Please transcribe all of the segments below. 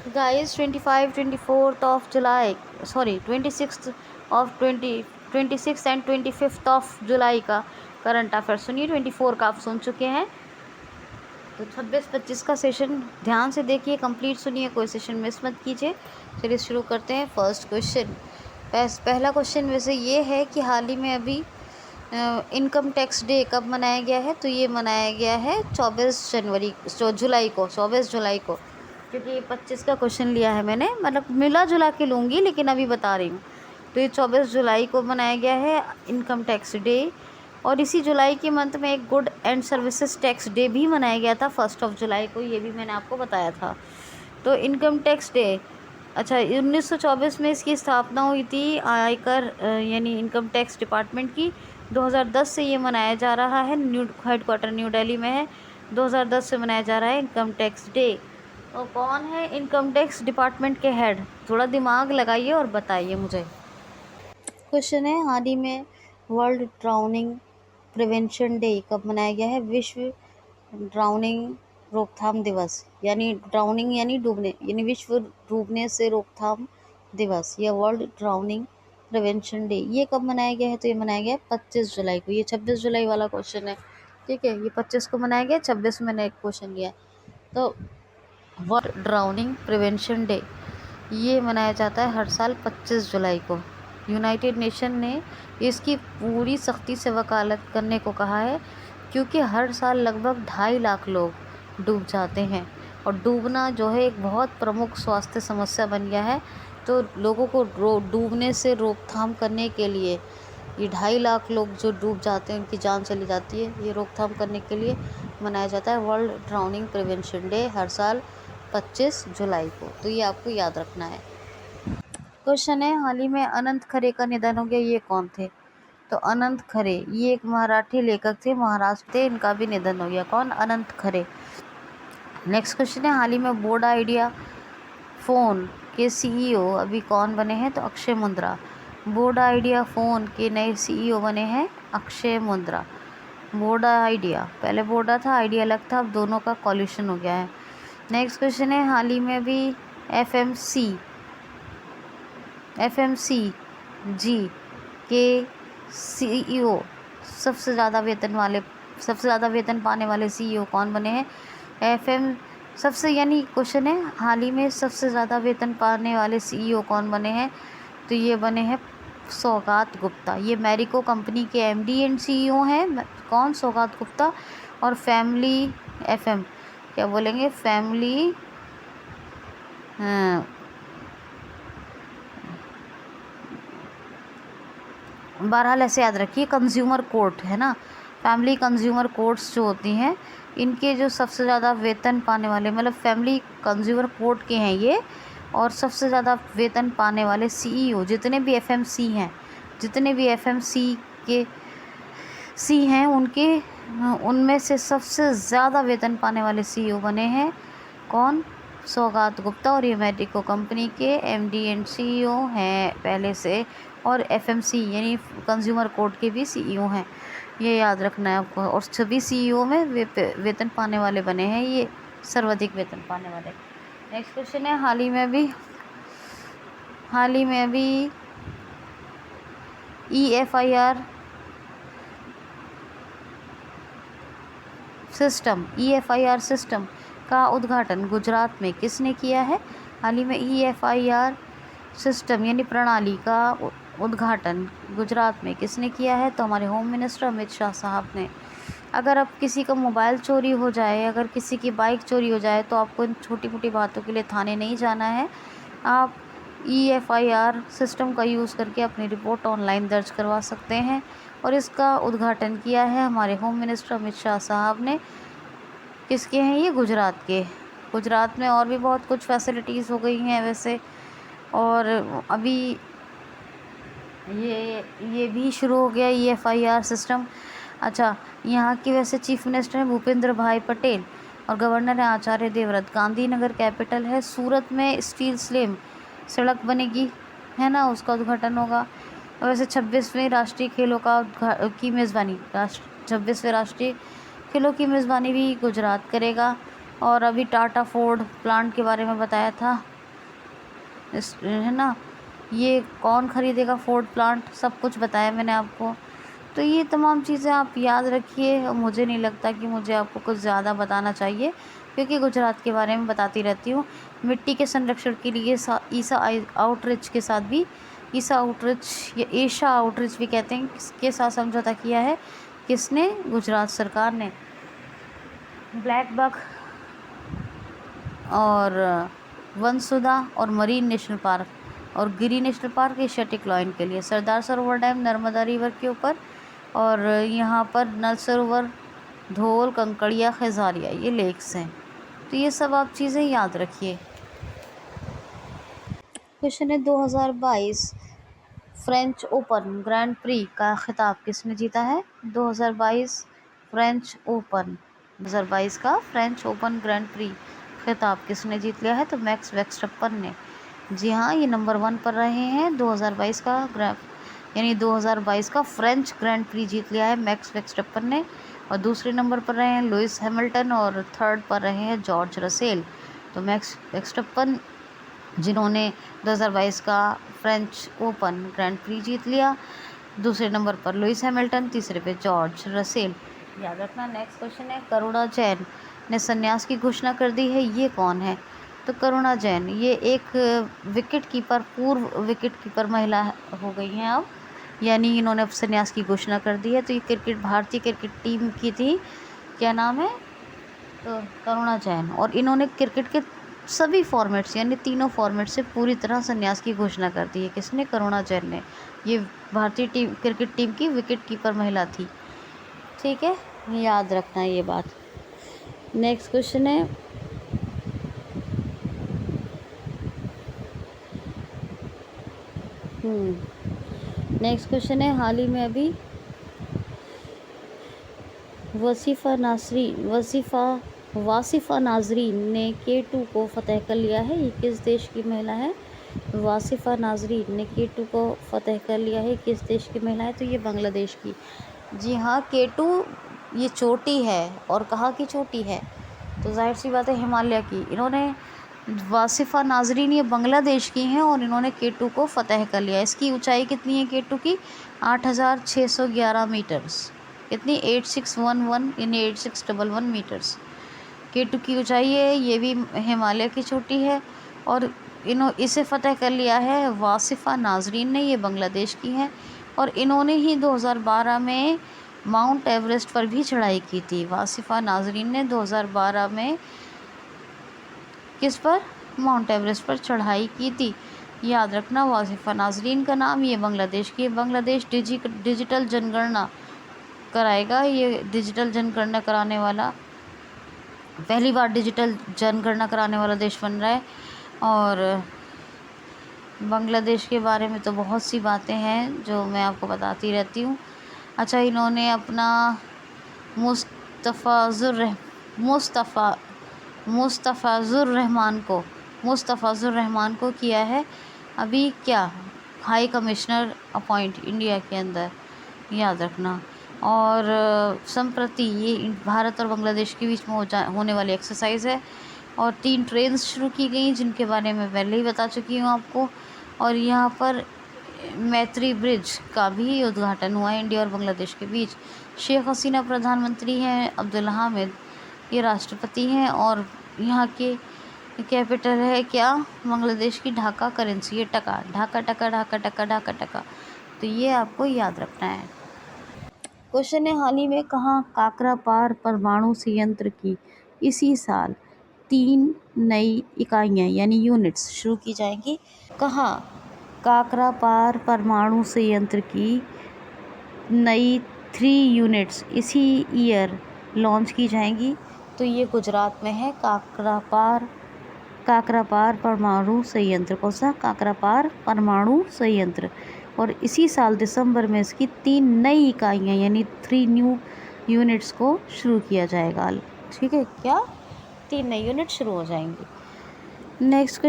Guys 25 24th of July, sorry 26 of 26 and 25 of July का current affair सुनिए। 24 का आप सुन चुके हैं, तो 26-25 का सेशन ध्यान से देखिए, कंप्लीट सुनिए, कोई सेशन मिस मत कीजिए। चलिए शुरू करते हैं। फर्स्ट क्वेश्चन, पहला क्वेश्चन वैसे ये है कि हाल ही में अभी इनकम टैक्स डे कब मनाया गया है? तो ये मनाया गया है 24 जुलाई को, क्योंकि ये 25 का क्वेश्चन लिया है मैंने, मतलब मिला जुला के लूँगी लेकिन अभी बता रही हूँ। तो ये 24 जुलाई को मनाया गया है इनकम टैक्स डे। और इसी जुलाई के मंथ में एक good and services tax day भी मनाया गया था 1 जुलाई को, ये भी मैंने आपको बताया था। तो इनकम टैक्स डे, अच्छा 1924 में इसकी स्थापना हुई थी आयकर यानी इनकम टैक्स डिपार्टमेंट की। 2010 से ये मनाया जा रहा है, हेडक्वार्टर न्यू दिल्ली में है। 2010 से मनाया जा रहा है इनकम टैक्स डे। और कौन है इनकम टैक्स डिपार्टमेंट के हेड? थोड़ा दिमाग लगाइए और बताइए मुझे। क्वेश्चन है, हाल ही में वर्ल्ड ड्राउनिंग प्रिवेंशन डे कब मनाया गया है? विश्व ड्राउनिंग रोकथाम दिवस, यानी ड्राउनिंग यानी डूबने, यानी विश्व डूबने से रोकथाम दिवस या वर्ल्ड ड्राउनिंग प्रिवेंशन डे, ये कब मनाया गया है? तो ये मनाया गया है 25 जुलाई को। ये 26 जुलाई वाला क्वेश्चन है, ठीक है। ये 25 को मनाया गया, 26 में मैंने एक क्वेश्चन लिया। तो वर्ल्ड ड्राउनिंग प्रिवेंशन डे ये मनाया जाता है हर साल 25 जुलाई को। यूनाइटेड नेशन ने इसकी पूरी सख्ती से वकालत करने को कहा है, क्योंकि हर साल लगभग 2.5 लाख लोग डूब जाते हैं, और डूबना जो है एक बहुत प्रमुख स्वास्थ्य समस्या बन गया है। तो लोगों को डूबने से रोकथाम करने के लिए, ये 2.5 लाख लोग जो डूब जाते हैं उनकी जान चली जाती है, ये रोकथाम करने के लिए मनाया जाता है वर्ल्ड ड्राउनिंग प्रिवेंशन डे हर साल 25 जुलाई को। तो ये आपको याद रखना है। क्वेश्चन है, हाल ही में अनंत खरे का निधन हो गया, ये कौन थे? तो अनंत खरे ये एक मराठी लेखक थे, महाराष्ट्र थे, इनका भी निधन हो गया। कौन? अनंत खरे। नेक्स्ट क्वेश्चन है, हाल ही में वोडा आइडिया फ़ोन के सीईओ अभी कौन बने हैं? तो Akshay Mundra. Voda idea phone के नए सीईओ बने हैं अक्षय मुंद्रा। वोडा आइडिया, पहले वोडा था, आइडिया अलग था, अब दोनों का कॉल्यूशन हो गया है। नेक्स्ट क्वेश्चन है, हाल ही में भी एफएमसीजी के सीईओ सबसे ज़्यादा वेतन पाने वाले सीईओ कौन बने हैं? सबसे, यानी क्वेश्चन है हाल ही में सबसे ज़्यादा वेतन पाने वाले सीईओ कौन बने हैं? तो ये बने हैं सौगात गुप्ता। ये मैरिको कंपनी के एमडी एंड सीईओ हैं। कौन? सौगात गुप्ता। और फैमिली एफएम, क्या बोलेंगे, फैमिली बहरहाल ऐसे याद रखिए, कंज्यूमर कोर्ट है ना, फैमिली कंज्यूमर कोर्ट्स जो होती हैं, इनके जो सबसे ज़्यादा वेतन पाने वाले, मतलब फैमिली कंज्यूमर कोर्ट के हैं ये, और सबसे ज़्यादा वेतन पाने वाले सीईओ जितने भी एफएमसी के सी हैं, उनमें से सबसे ज़्यादा वेतन पाने वाले सीईओ बने हैं कौन? सौगात गुप्ता। और ये मैरिको कंपनी के एमडी एंड सीईओ हैं पहले से, और एफएमसी यानी कंज्यूमर कोर्ट के भी सीईओ हैं, ये याद रखना है आपको। और सभी सीईओ में वेतन पाने वाले बने हैं ये, सर्वाधिक वेतन पाने वाले। नेक्स्ट क्वेश्चन है, हाल ही में अभी EFIR सिस्टम का उद्घाटन गुजरात में किसने किया है? हाल ही में EFIR सिस्टम यानी प्रणाली का उद्घाटन गुजरात में किसने किया है? तो हमारे होम मिनिस्टर अमित शाह साहब ने। अगर अब किसी का मोबाइल चोरी हो जाए, अगर किसी की बाइक चोरी हो जाए, तो आपको इन छोटी मोटी बातों के लिए थाने नहीं जाना है। आप EFIR सिस्टम का यूज़ करके अपनी रिपोर्ट ऑनलाइन दर्ज करवा सकते हैं। और इसका उद्घाटन किया है हमारे होम मिनिस्टर अमित शाह साहब ने। किसके हैं ये? गुजरात के। गुजरात में और भी बहुत कुछ फैसिलिटीज़ हो गई हैं वैसे, और अभी ये भी शुरू हो गया EFIR सिस्टम। अच्छा, यहाँ की वैसे चीफ मिनिस्टर हैं भूपेंद्र भाई पटेल, और गवर्नर है आचार्य देवव्रत। गांधीनगर कैपिटल है, सूरत में स्टील स्लेम सड़क बनेगी, है ना, उसका उद्घाटन होगा। और वैसे 26वें राष्ट्रीय खेलों की मेज़बानी 26वें राष्ट्रीय खेलों की मेज़बानी भी गुजरात करेगा। और अभी टाटा फोर्ड प्लांट के बारे में बताया था, है ना, ये कौन ख़रीदेगा फोर्ड प्लांट, सब कुछ बताया मैंने आपको। तो ये तमाम चीज़ें आप याद रखिए। और मुझे नहीं लगता कि मुझे आपको कुछ ज़्यादा बताना चाहिए, क्योंकि गुजरात के बारे में बताती रहती हूँ। मिट्टी के संरक्षण के लिए ईसा आउटरीच के साथ भी, ईसा आउटरीच या एशा आउटरीच भी कहते हैं, किसके साथ समझौता किया है, किसने, गुजरात सरकार ने। ब्लैक बक और वनसुधा और मरीन नेशनल पार्क और गिरी नेशनल पार्क एशियाटिक लॉयन के लिए। सरदार सरोवर डैम नर्मदा रिवर के ऊपर, और यहाँ पर नल सरोवर, धोल, कंकड़िया, खजारिया, ये लेक्स हैं। तो ये सब आप चीज़ें याद रखिए। क्वेश्चन है 2022 फ्रेंच ओपन ग्रैंड प्री का खिताब किसने जीता है? 2022 फ्रेंच ओपन 2022 का फ्रेंच ओपन ग्रैंड प्री खिताब किसने जीत लिया है? तो मैक्स वर्स्टेपन ने। जी हाँ, ये नंबर 1 पर रहे हैं। 2022 का यानी 2022 का फ्रेंच ग्रैंड प्री जीत लिया है मैक्स वर्स्टेपन ने। और दूसरे नंबर पर रहे हैं लुइस हैमिल्टन, और थर्ड पर रहे हैं जॉर्ज रसेल। तो मैक्स वर्स्टेपन, जिन्होंने 2022 का फ्रेंच ओपन ग्रैंड प्री जीत लिया, दूसरे नंबर पर लुइस हैमिल्टन, तीसरे पे जॉर्ज रसेल। याद रखना। नेक्स्ट क्वेश्चन है करुणा जैन ने संन्यास की घोषणा कर दी है, ये कौन है? तो करुणा जैन, ये एक विकेट कीपर, पूर्व विकेट कीपर महिला हो गई हैं अब, यानी इन्होंने अब संन्यास की घोषणा कर दी है। तो ये भारतीय क्रिकेट टीम की थी, क्या नाम है? तो करुणा जैन। और इन्होंने क्रिकेट के सभी फॉर्मेट्स यानी तीनों फॉर्मेट से पूरी तरह संन्यास की घोषणा कर दी है। किसने? करुणा जैन ने। ये भारतीय क्रिकेट टीम की विकेट कीपर महिला थी। ठीक है, याद रखना ये बात। नेक्स्ट क्वेश्चन है नेक्स्ट क्वेश्चन है हाल ही में अभी वासिफ़ा नाजरीन ने K2 को फतह कर लिया है। ये किस देश की महिला है? वासिफ़ा नाजरीन ने K2 को फतह कर लिया है, किस देश की महिला है? तो ये बांग्लादेश की। जी हाँ, K2 ये चोटी है, और कहाँ की चोटी है? तो जाहिर सी बात है हिमालय की। इन्होंने वासिफ़ा नाजरीन ये बांग्लादेश की हैं, और इन्होंने K2 को फतह कर लिया। इसकी ऊंचाई कितनी है K2 की? 8611 मीटर्स। कितनी? 8611 यानी 8611 मीटर्स K2 की ऊंचाई है। ये भी हिमालय की चोटी है, और इसे फ़तह कर लिया है वासिफ़ा नाजरीन ने। ये बांग्लादेश की हैं, और इन्होंने ही 2012 में माउंट एवरेस्ट पर भी चढ़ाई की थी। वासिफ़ा नाजरीन ने 2012 में किस पर? माउंट एवरेस्ट पर चढ़ाई की थी। याद रखना, वासिफ़ा नाजरीन का नाम। ये बांग्लादेश की। बांग्लादेश डिजिटल जनगणना कराएगा। ये डिजिटल जनगणना कराने वाला, पहली बार डिजिटल जनगणना कराने वाला देश बन रहा है। और बांग्लादेश के बारे में तो बहुत सी बातें हैं जो मैं आपको बताती रहती हूँ। अच्छा, इन्होंने अपना मुस्तफ़ाज़ुर रहमान को किया है अभी क्या, हाई कमिश्नर अपॉइंट इंडिया के अंदर। याद रखना। और संप्रति ये भारत और बांग्लादेश के बीच में होने वाली एक्सरसाइज है। और 3 ट्रेन शुरू की गई, जिनके बारे में पहले ही बता चुकी हूँ आपको। और यहाँ पर मैत्री ब्रिज का भी उद्घाटन हुआ है इंडिया और बांग्लादेश के बीच। शेख हसीना प्रधानमंत्री हैं, अब्दुल हामिद ये राष्ट्रपति हैं, और यहाँ के कैपिटल है क्या? बांग्लादेश की ढाका करेंसी है टका। ढाका टका, ढाका टका, ढाका टका। तो ये आपको याद रखना है। क्वेश्चन है हाल ही में कहाँ काकरापार परमाणु संयंत्र की इसी साल 3 नई इकाइयाँ यानी यूनिट्स शुरू की जाएंगी? कहाँ काकरापार परमाणु संयंत्र की नई 3 यूनिट्स इसी ईयर लॉन्च की जाएंगी? तो ये गुजरात में है काकरापार परमाणु संयंत्र। कौन सा? काकरापार परमाणु संयंत्र। और इसी साल दिसंबर में इसकी 3 नई इकाइयाँ यानी 3 न्यू यूनिट्स को शुरू किया जाएगा। ठीक है, क्या? 3 नई यूनिट शुरू हो जाएंगी। नेक्स्ट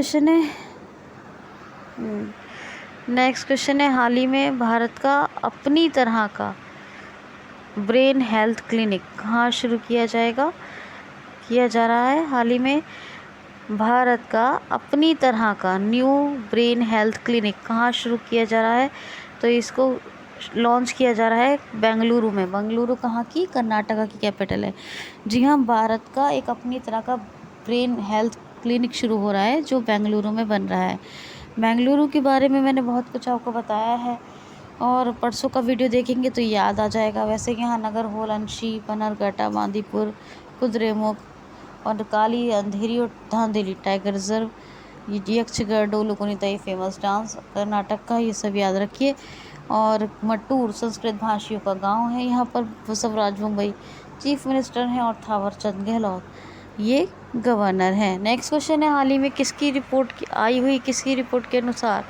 क्वेश्चन है हाल ही में भारत का अपनी तरह का ब्रेन हेल्थ क्लिनिक कहाँ शुरू किया जा रहा है? हाल ही में भारत का अपनी तरह का न्यू ब्रेन हेल्थ क्लिनिक कहाँ शुरू किया जा रहा है? तो इसको लॉन्च किया जा रहा है बेंगलुरु में। बेंगलुरु कहाँ की? कर्नाटका की कैपिटल है। जी हाँ, भारत का एक अपनी तरह का ब्रेन हेल्थ क्लिनिक शुरू हो रहा है जो बेंगलुरु में बन रहा है। बेंगलुरु के बारे में मैंने बहुत कुछ आपको बताया है और परसों का वीडियो देखेंगे तो याद आ जाएगा। वैसे यहाँ नगर होल, अंशी, पनरघट्टा, बांदीपुर, कुद्रेमुख और काली, अंधेरी और धांधेली टाइगर रिजर्व, यक्षगढ़, डोलुकुनिताई फेमस डांस कर्नाटक का, ये सब याद रखिए। और मट्टूर संस्कृत भाषियों का गांव है। यहाँ पर बसवराज मुंबई चीफ मिनिस्टर हैं और थावरचंद गहलोत ये गवर्नर हैं। नेक्स्ट क्वेश्चन है, हाल ही में किसकी रिपोर्ट आई हुई, किसकी रिपोर्ट के अनुसार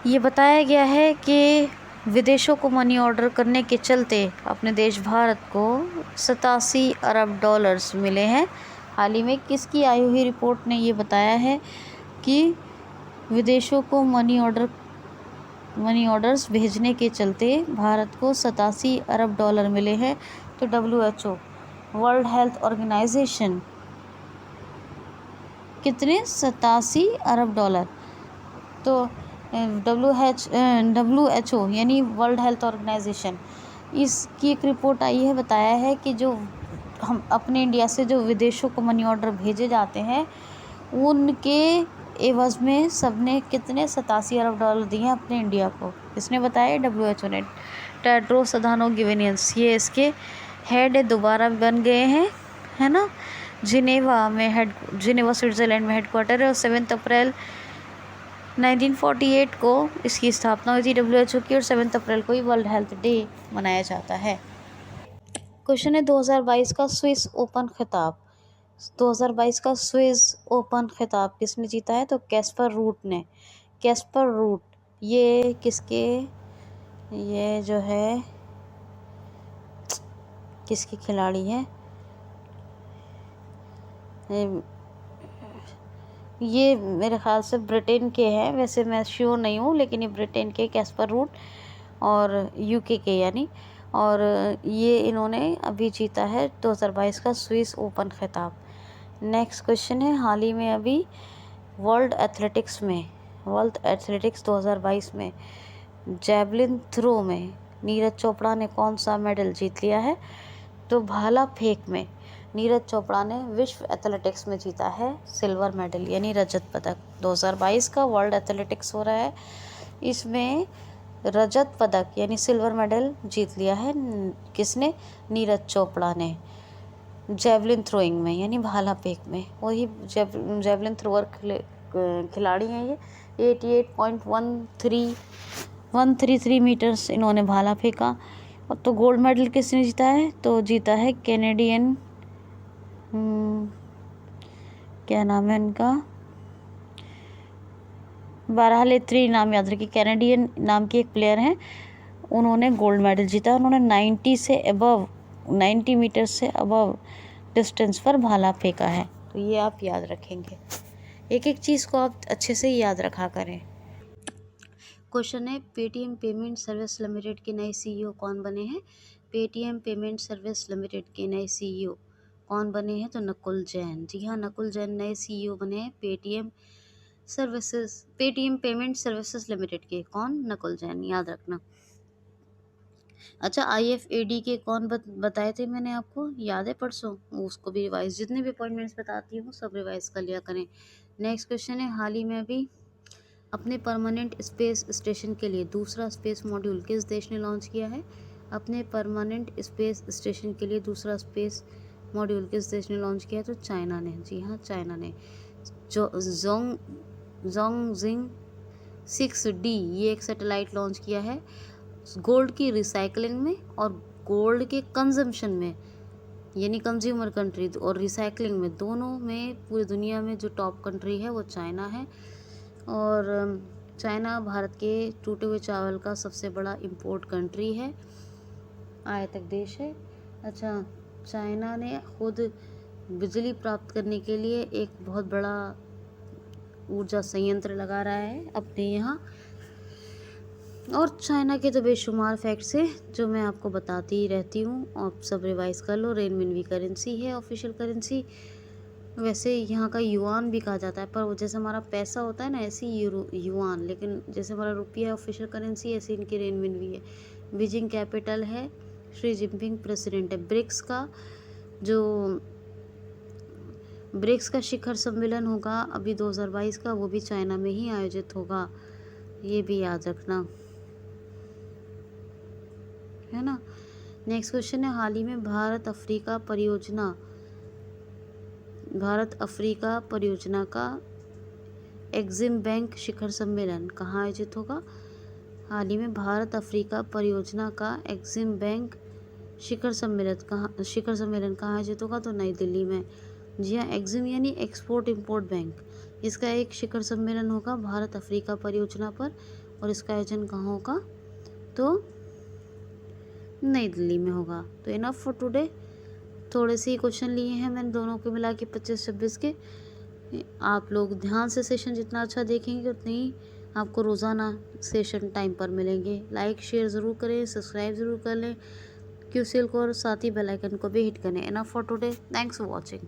ये बताया गया है कि विदेशों को मनी ऑर्डर करने के चलते अपने देश भारत को 87 अरब डॉलर्स मिले हैं। हाल ही में किसकी आई हुई रिपोर्ट ने ये बताया है कि विदेशों को मनी ऑर्डर्स भेजने के चलते भारत को 87 अरब डॉलर मिले हैं। तो WHO वर्ल्ड हेल्थ ऑर्गेनाइजेशन कितने? 87 अरब डॉलर। तो WHO यानी वर्ल्ड हेल्थ ऑर्गेनाइजेशन, इसकी एक रिपोर्ट आई है, बताया है कि जो हम अपने इंडिया से जो विदेशों को मनी ऑर्डर भेजे जाते हैं उनके एवज में सबने कितने? 87 अरब डॉलर दिए हैं अपने इंडिया को। इसने बताया WHO ने। टेड्रोस अधानोम घेब्रेयेसस ये इसके हेड दोबारा बन गए हैं, है ना। जिनेवा स्विट्ज़रलैंड में हेडक्वार्टर है और 7 अप्रैल 1948 को इसकी स्थापना हुई थी WHO की और 7 अप्रैल को ही वर्ल्ड हेल्थ डे मनाया जाता है। क्वेश्चन है 2022 का स्विस ओपन खिताब। 2022 का स्विस ओपन खिताब किसने जीता है? तो कैस्पर रूट ने। कैस्पर रूट ये किसके, ये जो है किसके खिलाड़ी हैं? ये मेरे ख्याल से ब्रिटेन के हैं, वैसे मैं श्योर नहीं हूँ, लेकिन ये ब्रिटेन के कैस्पर रूट और UK के यानी, और ये इन्होंने अभी जीता है 2022 का स्विस ओपन खिताब। नेक्स्ट क्वेश्चन है, हाल ही में अभी वर्ल्ड एथलेटिक्स 2022 में जैवलिन थ्रो में नीरज चोपड़ा ने कौन सा मेडल जीत लिया है? तो भाला फेंक में नीरज चोपड़ा ने विश्व एथलेटिक्स में जीता है सिल्वर मेडल यानी रजत पदक। 2022 का वर्ल्ड एथलेटिक्स हो रहा है, इसमें रजत पदक यानी सिल्वर मेडल जीत लिया है किसने? नीरज चोपड़ा ने। जैवलिन थ्रोइंग में यानी भाला फेंक में, वही जैवलिन थ्रोअर खिलाड़ी हैं ये। 88.133 मीटर्स इन्होंने भाला फेंका। और तो गोल्ड मेडल किसने जीता है? तो जीता है कैनेडियन, क्या नाम है इनका, बहरहाल 3 नाम याद रखिए। कैनेडियन नाम की एक प्लेयर हैं, उन्होंने गोल्ड मेडल जीता। उन्होंने 90 मीटर से अबव डिस्टेंस पर भाला फेंका है। तो ये आप याद रखेंगे, एक एक चीज़ को आप अच्छे से याद रखा करें। क्वेश्चन है, पेटीएम पेमेंट सर्विस लिमिटेड के नए CEO कौन बने हैं? पेटीएम पेमेंट सर्विस लिमिटेड के नए CEO कौन बने हैं? तो नकुल जैन। जी हाँ, नकुल जैन नए CEO बने हैं पेटीएम पेमेंट सर्विसेज लिमिटेड के। कौन? नकुल जैन, याद रखना। अच्छा, IFAD के कौन बताए थे मैंने आपको, याद है परसों? उसको भी रिवाइज, जितने भी अपॉइंटमेंट्स बताती हूँ सब रिवाइज कर लिया करें। नेक्स्ट क्वेश्चन है, हाल ही में अभी अपने परमानेंट स्पेस स्टेशन के लिए दूसरा स्पेस मॉड्यूल किस देश ने लॉन्च किया है? अपने परमानेंट स्पेस स्टेशन के लिए दूसरा स्पेस मॉड्यूल किस देश ने लॉन्च किया है? तो चाइना ने। जी हाँ, चाइना ने। जोंगजिंग 6D ये एक सैटेलाइट लॉन्च किया है गोल्ड की रिसाइकलिंग में और गोल्ड के कंजम्पशन में, यानी कंज्यूमर कंट्री और रिसाइकलिंग में, दोनों में पूरी दुनिया में जो टॉप कंट्री है वो चाइना है। और चाइना भारत के टूटे हुए चावल का सबसे बड़ा इंपोर्ट कंट्री है, आयातक देश है। अच्छा, चाइना ने खुद बिजली प्राप्त करने के लिए एक बहुत बड़ा ऊर्जा संयंत्र लगा रहा है अपने यहाँ। और चाइना के तो बेशुमार फैक्ट्स हैं जो मैं आपको बताती ही रहती हूँ, आप सब रिवाइज कर लो। रेनमिनवी करेंसी है ऑफिशियल करेंसी। वैसे यहाँ का युआन भी कहा जाता है, पर वो जैसे हमारा पैसा होता है ना, ऐसे ही युआन, लेकिन जैसे हमारा रुपया ऑफिशियल करेंसी, ऐसे इनकी रेनमिन है। बीजिंग कैपिटल है, शी जिनपिंग प्रेसिडेंट है। ब्रिक्स का शिखर सम्मेलन होगा अभी 2022 का, वो भी चाइना में ही आयोजित होगा, ये भी याद रखना, है ना। नेक्स्ट क्वेश्चन है, हाल ही में भारत अफ्रीका परियोजना का एक्सिम बैंक शिखर सम्मेलन कहाँ आयोजित होगा। हाल ही में भारत अफ्रीका परियोजना का एक्सिम बैंक शिखर सम्मेलन कहाँ आयोजित होगा, तो नई दिल्ली में। जी हाँ, एक्सिम यानी एक्सपोर्ट इंपोर्ट बैंक, इसका एक शिखर सम्मेलन होगा भारत अफ्रीका परियोजना पर, और इसका आयोजन कहाँ होगा, तो नई दिल्ली में होगा। तो इनफ फॉर टुडे, थोड़े से ही क्वेश्चन लिए हैं मैंने दोनों के मिला के 25-26 के। आप लोग ध्यान से सेशन जितना अच्छा देखेंगे उतने ही आपको रोज़ाना सेशन टाइम पर मिलेंगे। लाइक शेयर ज़रूर करें, सब्सक्राइब ज़रूर कर लें क्यूसीएल को, और साथ ही बेल आइकन को भी हिट करें। Enough for today, thanks for watching.